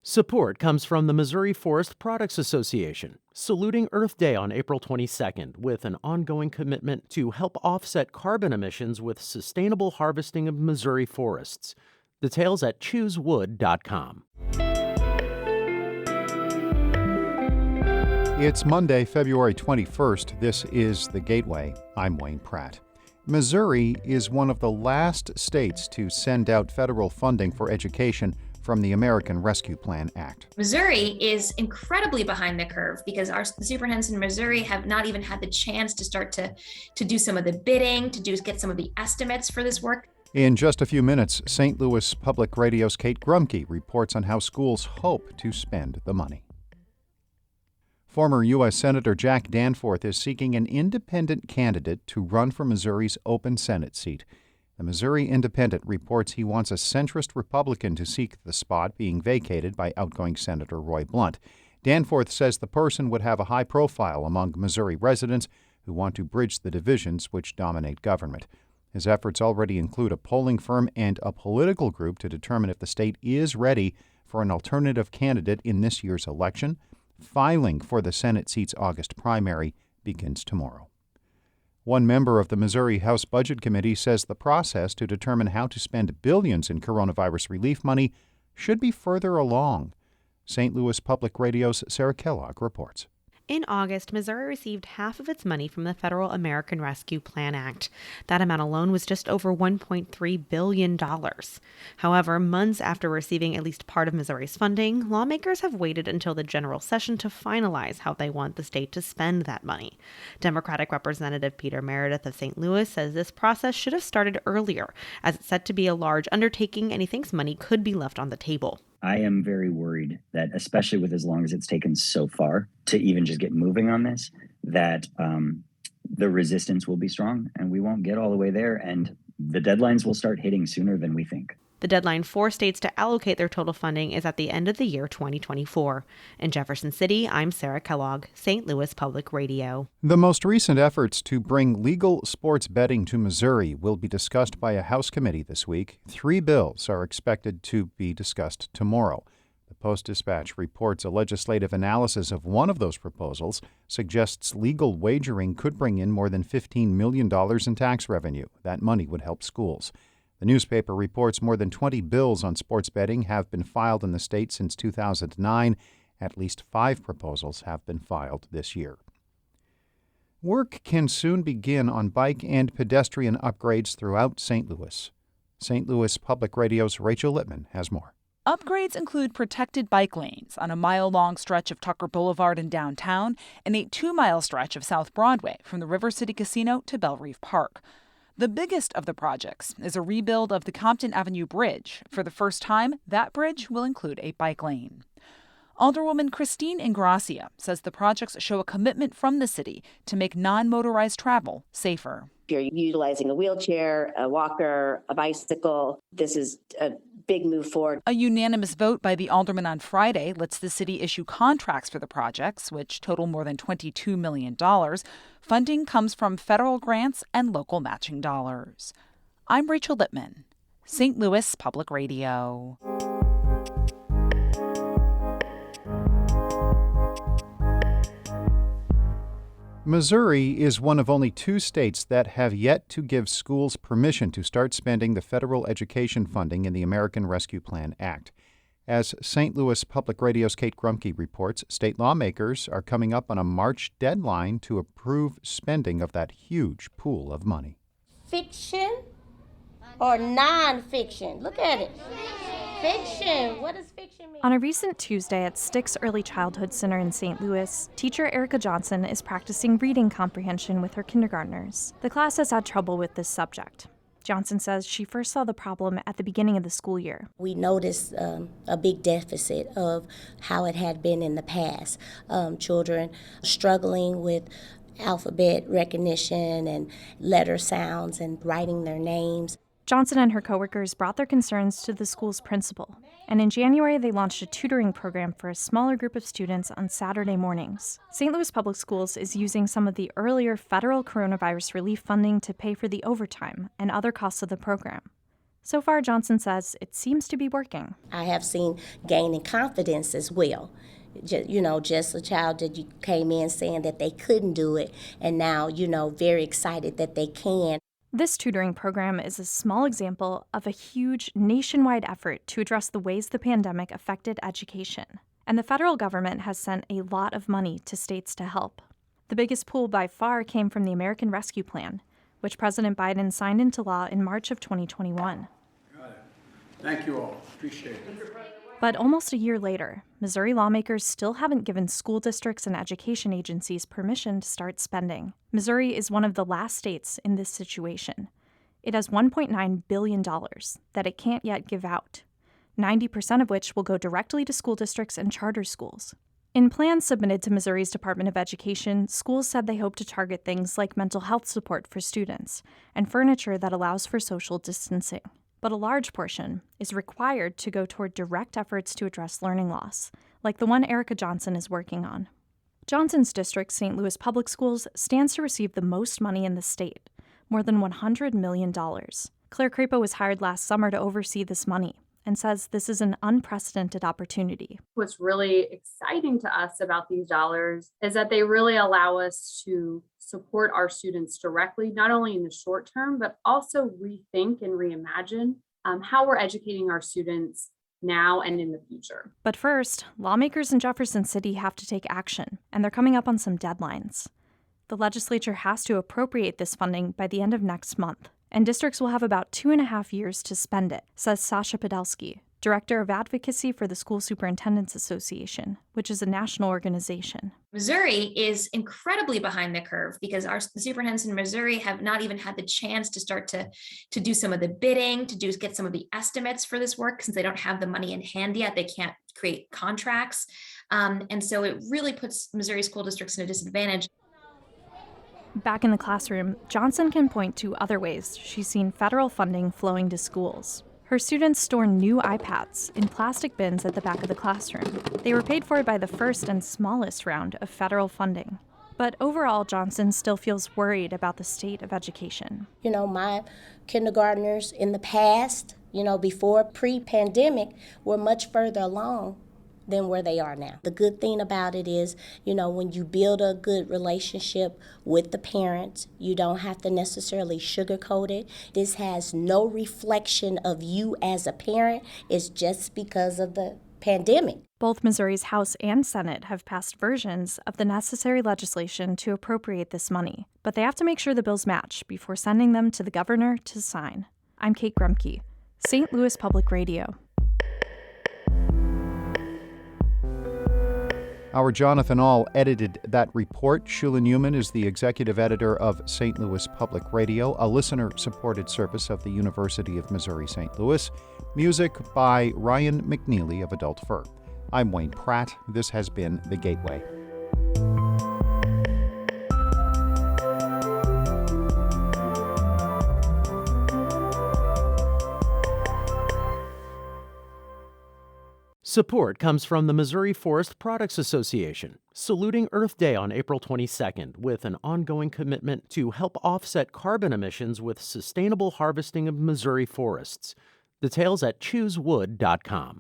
Support comes from the Missouri Forest Products Association, saluting Earth Day on April 22nd with an ongoing commitment to help offset carbon emissions with sustainable harvesting of Missouri forests. Details at choosewood.com. It's Monday, February 21st. This is The Gateway. I'm Wayne Pratt. Missouri is one of the last states to send out federal funding for education from the American Rescue Plan Act. Missouri is incredibly behind the curve because our superintendents in Missouri have not even had the chance to start to do some of the bidding, get some of the estimates for this work. In just a few minutes, St. Louis Public Radio's Kate Grumke reports on how schools hope to spend the money. Former U.S. Senator Jack Danforth is seeking an independent candidate to run for Missouri's open Senate seat. The Missouri Independent reports he wants a centrist Republican to seek the spot being vacated by outgoing Senator Roy Blunt. Danforth says the person would have a high profile among Missouri residents who want to bridge the divisions which dominate government. His efforts already include a polling firm and a political group to determine if the state is ready for an alternative candidate in this year's election. Filing for the Senate seat's August primary begins tomorrow. One member of the Missouri House Budget Committee says the process to determine how to spend billions in coronavirus relief money should be further along. St. Louis Public Radio's Sarah Kellogg reports. In August, Missouri received half of its money from the Federal American Rescue Plan Act. That amount alone was just over $1.3 billion. However, months after receiving at least part of Missouri's funding, lawmakers have waited until the general session to finalize how they want the state to spend that money. Democratic Representative Peter Meredith of St. Louis says this process should have started earlier, as it's set to be a large undertaking and he thinks money could be left on the table. I am very worried that, especially with as long as it's taken so far to even just get moving on this, that the resistance will be strong and we won't get all the way there. And the deadlines will start hitting sooner than we think. The deadline for states to allocate their total funding is at the end of the year 2024. In Jefferson City, I'm Sarah Kellogg, St. Louis Public Radio. The most recent efforts to bring legal sports betting to Missouri will be discussed by a House committee this week. 3 bills are expected to be discussed tomorrow. The Post-Dispatch reports a legislative analysis of one of those proposals suggests legal wagering could bring in more than $15 million in tax revenue. That money would help schools. The newspaper reports more than 20 bills on sports betting have been filed in the state since 2009. At least 5 proposals have been filed this year. Work can soon begin on bike and pedestrian upgrades throughout St. Louis. St. Louis Public Radio's Rachel Littman has more. Upgrades include protected bike lanes on a mile-long stretch of Tucker Boulevard in downtown and a 2-mile stretch of South Broadway from the River City Casino to Belle Reeve Park. The biggest of the projects is a rebuild of the Compton Avenue Bridge. For the first time, that bridge will include a bike lane. Alderwoman Christine Ingracia says the projects show a commitment from the city to make non-motorized travel safer. If you're utilizing a wheelchair, a walker, a bicycle, this is a big move forward. A unanimous vote by the alderman on Friday lets the city issue contracts for the projects, which total more than $22 million. Funding comes from federal grants and local matching dollars. I'm Rachel Littman, St. Louis Public Radio. Missouri is one of only 2 states that have yet to give schools permission to start spending the federal education funding in the American Rescue Plan Act. As St. Louis Public Radio's Kate Grumke reports, state lawmakers are coming up on a March deadline to approve spending of that huge pool of money. Fiction or non-fiction? Look at it. Fiction. What does fiction mean? On a recent Tuesday at Sticks Early Childhood Center in St. Louis, teacher Erica Johnson is practicing reading comprehension with her kindergartners. The class has had trouble with this subject. Johnson says she first saw the problem at the beginning of the school year. We noticed a big deficit of how it had been in the past. Children struggling with alphabet recognition and letter sounds and writing their names. Johnson and her coworkers brought their concerns to the school's principal, and in January they launched a tutoring program for a smaller group of students on Saturday mornings. St. Louis Public Schools is using some of the earlier federal coronavirus relief funding to pay for the overtime and other costs of the program. So far, Johnson says it seems to be working. I have seen gaining confidence as well. Just a child that you came in saying that they couldn't do it, and now, very excited that they can. This tutoring program is a small example of a huge nationwide effort to address the ways the pandemic affected education. And the federal government has sent a lot of money to states to help. The biggest pool by far came from the American Rescue Plan, which President Biden signed into law in March of 2021. Got it. Thank you all. Appreciate it. But almost a year later, Missouri lawmakers still haven't given school districts and education agencies permission to start spending. Missouri is one of the last states in this situation. It has $1.9 billion that it can't yet give out, 90% of which will go directly to school districts and charter schools. In plans submitted to Missouri's Department of Education, schools said they hope to target things like mental health support for students and furniture that allows for social distancing. But a large portion is required to go toward direct efforts to address learning loss, like the one Erica Johnson is working on. Johnson's district, St. Louis Public Schools, stands to receive the most money in the state, more than $100 million. Claire Crapo was hired last summer to oversee this money and says this is an unprecedented opportunity. What's really exciting to us about these dollars is that they really allow us to support our students directly, not only in the short term, but also rethink and reimagine how we're educating our students now and in the future. But first, lawmakers in Jefferson City have to take action, and they're coming up on some deadlines. The legislature has to appropriate this funding by the end of next month, and districts will have about 2.5 years to spend it, says Sasha Podolsky, Director of Advocacy for the School Superintendents Association, which is a national organization. Missouri is incredibly behind the curve because our superintendents in Missouri have not even had the chance to start to do some of the bidding, get some of the estimates for this work, since they don't have the money in hand yet. They can't create contracts. And so it really puts Missouri school districts in a disadvantage. Back in the classroom, Johnson can point to other ways she's seen federal funding flowing to schools. Her students store new iPads in plastic bins at the back of the classroom. They were paid for by the first and smallest round of federal funding. But overall, Johnson still feels worried about the state of education. My kindergartners in the past, before pre-pandemic, were much further along than where they are now. The good thing about it is, when you build a good relationship with the parents, you don't have to necessarily sugarcoat it. This has no reflection of you as a parent. It's just because of the pandemic. Both Missouri's House and Senate have passed versions of the necessary legislation to appropriate this money, but they have to make sure the bills match before sending them to the governor to sign. I'm Kate Grumke, St. Louis Public Radio. Our Jonathan Ahl edited that report. Shula Newman is the executive editor of St. Louis Public Radio, a listener-supported service of the University of Missouri-St. Louis. Music by Ryan McNeely of Adult Fur. I'm Wayne Pratt. This has been The Gateway. Support comes from the Missouri Forest Products Association, saluting Earth Day on April 22nd with an ongoing commitment to help offset carbon emissions with sustainable harvesting of Missouri forests. Details at choosewood.com.